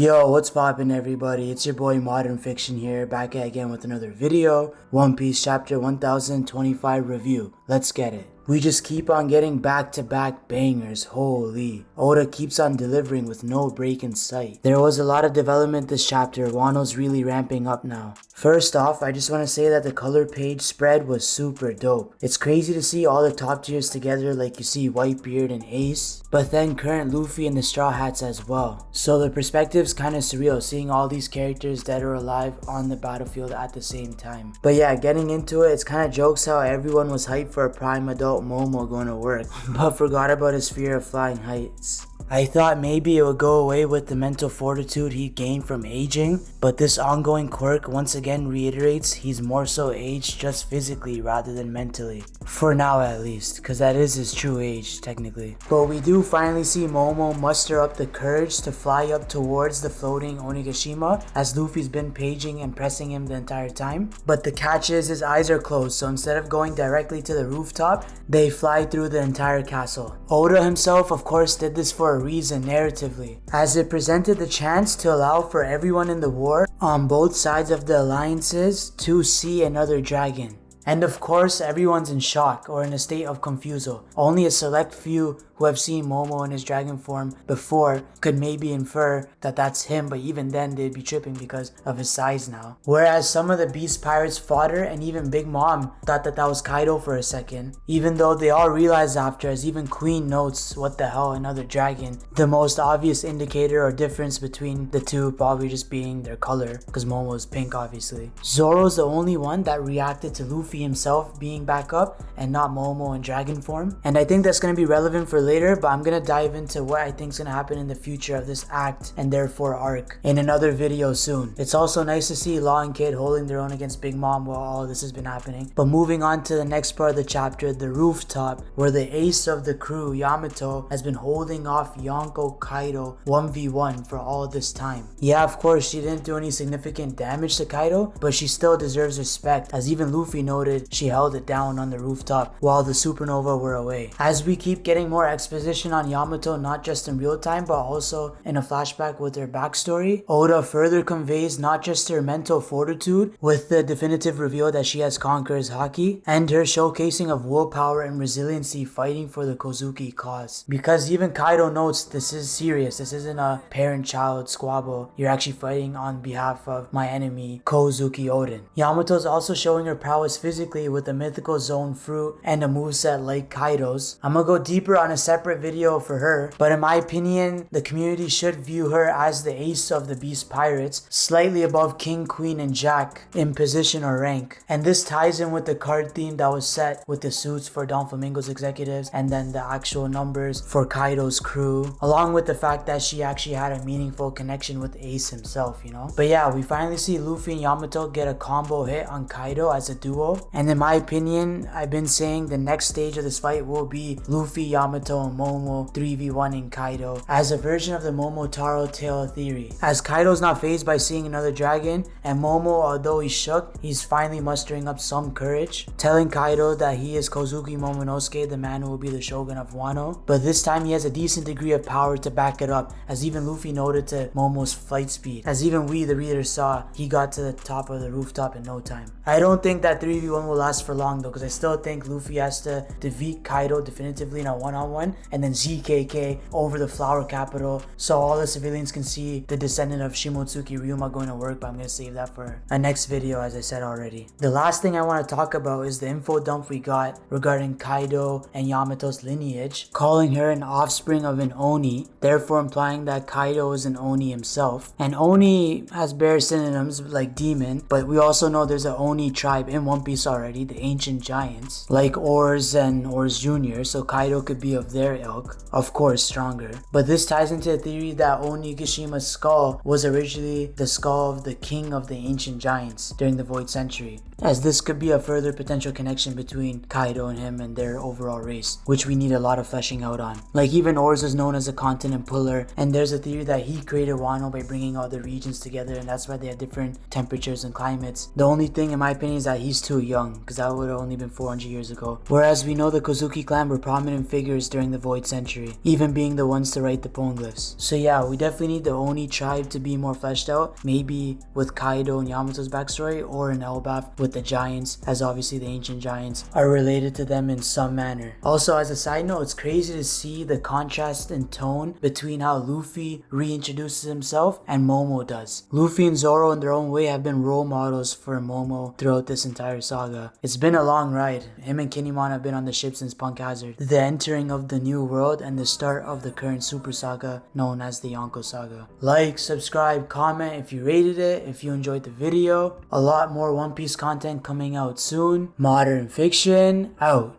Yo, what's poppin' everybody? It's your boy Modern Fiction here, back again with another video. One Piece chapter 1025 review. Let's get it. We just keep on getting back-to-back bangers, holy. Oda keeps on delivering with no break in sight. There was a lot of development this chapter, Wano's really ramping up now. First off, I just want to say that the color page spread was super dope. It's crazy to see all the top tiers together like you see Whitebeard and Ace, but then current Luffy and the Straw Hats as well. So the perspective's kinda surreal seeing all these characters dead or alive on the battlefield at the same time. But yeah, getting into it, it's kinda jokes how everyone was hyped for a prime adult Momo going to work, but forgot about his fear of flying heights. I thought maybe it would go away with the mental fortitude he gained from aging, but this ongoing quirk once again reiterates he's more so aged just physically rather than mentally. For now at least, cause that is his true age technically. But we do finally see Momo muster up the courage to fly up towards the floating Onigashima as Luffy's been paging and pressing him the entire time. But the catch is his eyes are closed, so instead of going directly to the rooftop, they fly through the entire castle. Oda himself of course did this for a reason narratively, as it presented the chance to allow for everyone in the war on both sides of the alliances to see another dragon. And of course everyone's in shock or in a state of confuso. Only a select few who have seen Momo in his dragon form before could maybe infer that that's him, but even then they'd be tripping because of his size now. Whereas some of the Beast Pirates fodder and even Big Mom thought that that was Kaido for a second, even though they all realized after, as even Queen notes, what the hell, another dragon. The most obvious indicator or difference between the two probably just being their color, because Momo is pink obviously. Zoro's the only one that reacted to Luffy himself being back up and not Momo in dragon form, and I think that's going to be relevant for later, but I'm going to dive into what I think is going to happen in the future of this act and therefore arc in another video soon. It's also nice to see Law and Kid holding their own against Big Mom while all this has been happening. But moving on to the next part of the chapter, the rooftop, where the ace of the crew, Yamato, has been holding off Yonko Kaido 1v1 for all this time. Yeah, of course she didn't do any significant damage to Kaido, but she still deserves respect, as even Luffy noted she held it down on the rooftop while the supernova were away. As we keep getting more exposition on Yamato, not just in real time but also in a flashback with her backstory, Oda further conveys not just her mental fortitude with the definitive reveal that she has Conqueror's Haki, and her showcasing of willpower and resiliency fighting for the Kozuki cause. Because even Kaido notes this is serious, this isn't a parent-child squabble, you're actually fighting on behalf of my enemy Kozuki Oden. Yamato's also showing her prowess physically with a mythical zone fruit and a moveset like Kaido's. I'm gonna go deeper on a separate video for her, but in my opinion, the community should view her as the ace of the Beast Pirates, slightly above King, Queen, and Jack in position or rank. And this ties in with the card theme that was set with the suits for Don Flamingo's executives and then the actual numbers for Kaido's crew, along with the fact that she actually had a meaningful connection with Ace himself, you know? But yeah, we finally see Luffy and Yamato get a combo hit on Kaido as a duo, and in my opinion, I've been saying the next stage of this fight will be Luffy, Yamato, and Momo 3v1ing Kaido as a version of the Momotaro Tale theory, as Kaido's not fazed by seeing another dragon, and Momo, although he's shook, he's finally mustering up some courage, telling Kaido that he is Kozuki Momonosuke, the man who will be the shogun of Wano, but this time he has a decent degree of power to back it up, as even Luffy noted to Momo's flight speed, as even we the readers saw he got to the top of the rooftop in no time. I don't think that 3v1 will last for long though, because I still think Luffy has to defeat Kaido definitively in a one-on-one and then ZKK over the flower capital so all the civilians can see the descendant of Shimotsuki Ryuma going to work, but I'm going to save that for a next video as I said already. The last thing I want to talk about is the info dump we got regarding Kaido and Yamato's lineage, calling her an offspring of an Oni, therefore implying that Kaido is an Oni himself. And Oni has bare synonyms like demon, but we also know there's an Oni tribe in One Piece already, the ancient giants, like Oars and Oars Jr., so Kaido could be of their ilk, of course stronger. But this ties into the theory that Onigashima's skull was originally the skull of the king of the ancient giants during the Void Century. as this could be a further potential connection between Kaido and him and their overall race, which we need a lot of fleshing out on. Like even Oars is known as a continent puller, and there's a theory that he created Wano by bringing all the regions together, and that's why they have different temperatures and climates. The only thing in my opinion is that he's too young, because that would have only been 400 years ago. Whereas we know the Kozuki clan were prominent figures during the Void Century, even being the ones to write the poneglyphs. So yeah, we definitely need the Oni tribe to be more fleshed out, maybe with Kaido and Yamato's backstory, or in Elbaf with the giants, as obviously the ancient giants are related to them in some manner. Also, as a side note, it's crazy to see the contrast in tone between how Luffy reintroduces himself and Momo does. Luffy and Zoro in their own way have been role models for Momo throughout this entire saga. It's been a long ride. Him and Kinemon have been on the ship since Punk Hazard, the entering of the new world, and the start of the current super saga known as the Yonko saga. Like, subscribe, comment if you rated it, if you enjoyed the video. A lot more One Piece content coming out soon. Modern Fiction out.